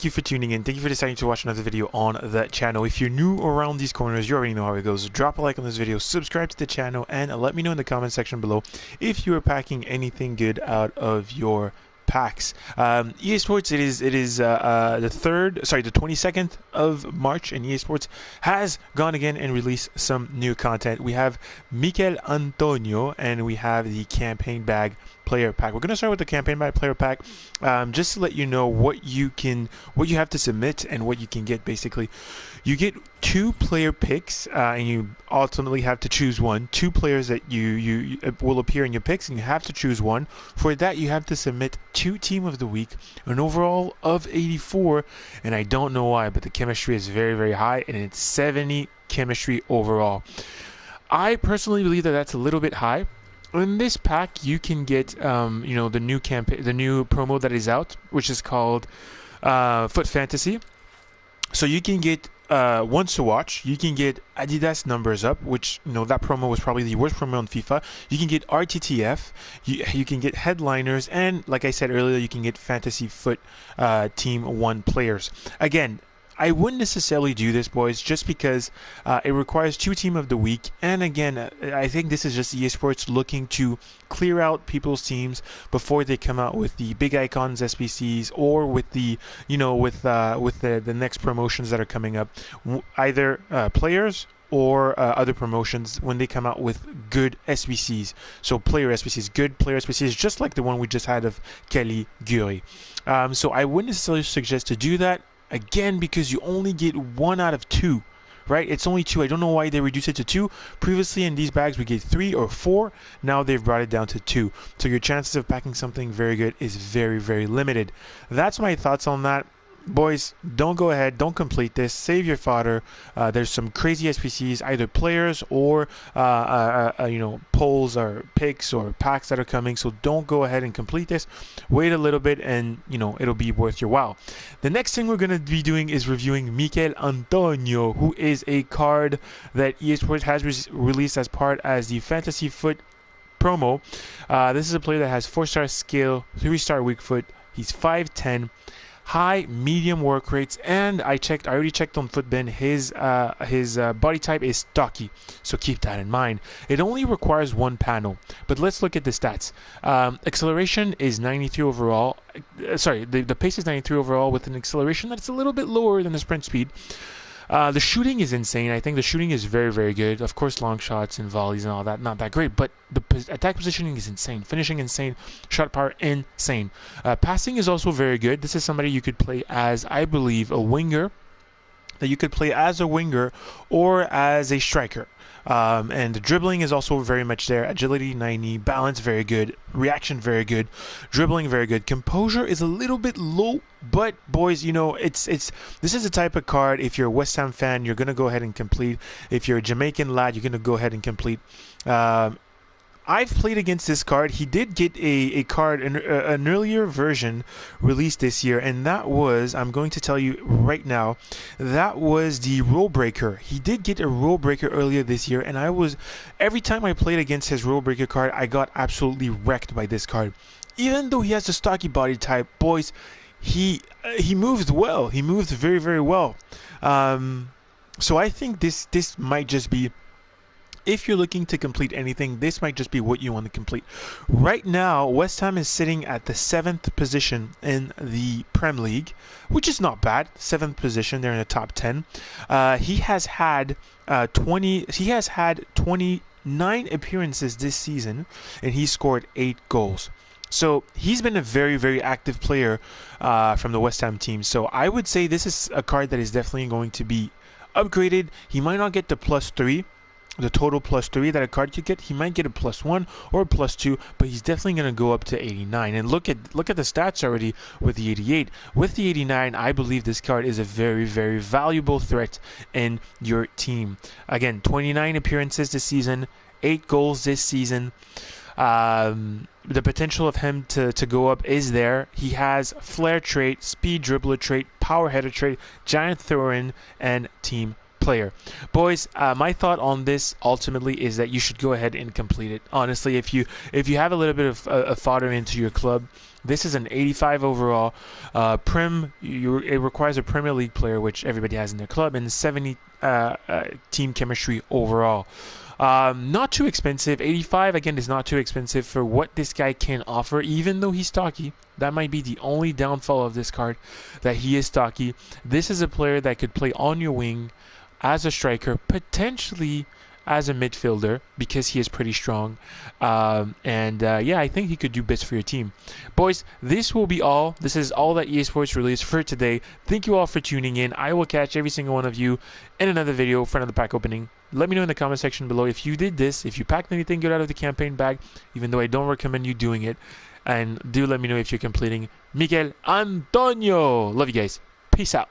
Thank you for tuning in. Thank you for deciding to watch another video on the channel. If you're new around these corners, you already know how it goes. Drop a like on this video, subscribe to the channel, and let me know in the comment section below if you are packing anything good out of your packs. EA Sports, it is the 22nd of March, and EA Sports has gone again and released some new content. We have Michail Antonio, and we have the campaign bag player pack. We're going to start with the campaign bag player pack, just to let you know what you have to submit and what you can get. Basically, you get 2 player picks, and you ultimately have to choose one. 2 players that you will appear in your picks, and you have to choose one. For that, you have to submit 2 team of the week, an overall of 84, and I don't know why, but the chemistry is very, very high, and it's 70 chemistry overall. I personally believe that that's a little bit high. In this pack, you can get, the new promo that is out, which is called Foot Fantasy. So you can get Once to Watch. You can get Adidas Numbers Up, which that promo was probably the worst promo on FIFA. You can get RTTF. You can get Headliners, and like I said earlier, you can get Fantasy Foot Team 1 players. Again, I wouldn't necessarily do this, boys, just because it requires 2 team of the week. And again, I think this is just EA Sports looking to clear out people's teams before they come out with the big icons SBCs, or with the the next promotions that are coming up, either players or other promotions when they come out with good SBCs. So player SBCs, good player SBCs, just like the one we just had of Kelly Guri. So I wouldn't necessarily suggest to do that. Again, because you only get 1 out of 2, right? It's only 2. I don't know why they reduced it to 2. Previously in these bags we get 3 or 4. Now they've brought it down to 2. So your chances of packing something very good is very, very limited. That's my thoughts on that. Boys, don't go ahead, don't complete this, save your fodder. There's some crazy SPCs, either players or polls or picks or packs that are coming, so don't go ahead and complete this. Wait a little bit, and it'll be worth your while. The next thing we're going to be doing is reviewing Michail Antonio, who is a card that EA Sports has released as part as the Fantasy Foot promo. This is a player that has 4-star skill, 3-star weak foot. He's 5'10", high medium work rates, and I already checked on Footbin. His body type is stocky, so keep that in mind. It only requires 1 panel, but let's look at the stats. Acceleration is 93 overall. The pace is 93 overall, with an acceleration that's a little bit lower than the sprint speed. The shooting is insane. I think the shooting is very, very good. Of course, long shots and volleys and all that, not that great. But the attack positioning is insane. Finishing insane. Shot power insane. Passing is also very good. This is somebody you could play as, I believe, a winger. That you could play as a winger or as a striker. And the dribbling is also very much there. Agility 90, balance very good, reaction very good, dribbling very good. Composure is a little bit low, but boys, this is the type of card, if you're a West Ham fan, you're gonna go ahead and complete. If you're a Jamaican lad, you're gonna go ahead and complete. I've played against this card. He did get a card, an earlier version released this year, and that was, I'm going to tell you right now, that was the Rule Breaker. He did get a Rule Breaker earlier this year, and every time I played against his Rule Breaker card, I got absolutely wrecked by this card. Even though he has a stocky body type, boys, he moves well. He moves very, very well. So I think this might just be, if you're looking to complete anything, this might just be what you want to complete. Right now, West Ham is sitting at the 7th position in the Prem League, which is not bad. 7th position, they're in the top 10. He has had 29 appearances this season, and he scored 8 goals. So he's been a very, very active player from the West Ham team. So I would say this is a card that is definitely going to be upgraded. He might not get the +3. The total +3 that a card could get. He might get a +1 or a +2, but he's definitely going to go up to 89. And look at the stats already with the 88. With the 89, I believe this card is a very, very valuable threat in your team. Again, 29 appearances this season, 8 goals this season. The potential of him to go up is there. He has flair trait, speed dribbler trait, power header trait, giant throw-in, and team player. Boys, my thought on this ultimately is that you should go ahead and complete it. Honestly, if you have a little bit of fodder into your club, this is an 85 overall. It requires a Premier League player, which everybody has in their club, and 70 team chemistry overall. Not too expensive. 85 again is not too expensive for what this guy can offer, even though he's stocky. That might be the only downfall of this card, that he is stocky. This is a player that could play on your wing as a striker, potentially as a midfielder, because he is pretty strong. Yeah, I think he could do bits for your team. Boys, this will be all. This is all that EA Sports released for today. Thank you all for tuning in. I will catch every single one of you in another video for another pack opening. Let me know in the comment section below if you did this, if you packed anything good out of the campaign bag, even though I don't recommend you doing it. And do let me know if you're completing Michail Antonio. Love you guys. Peace out.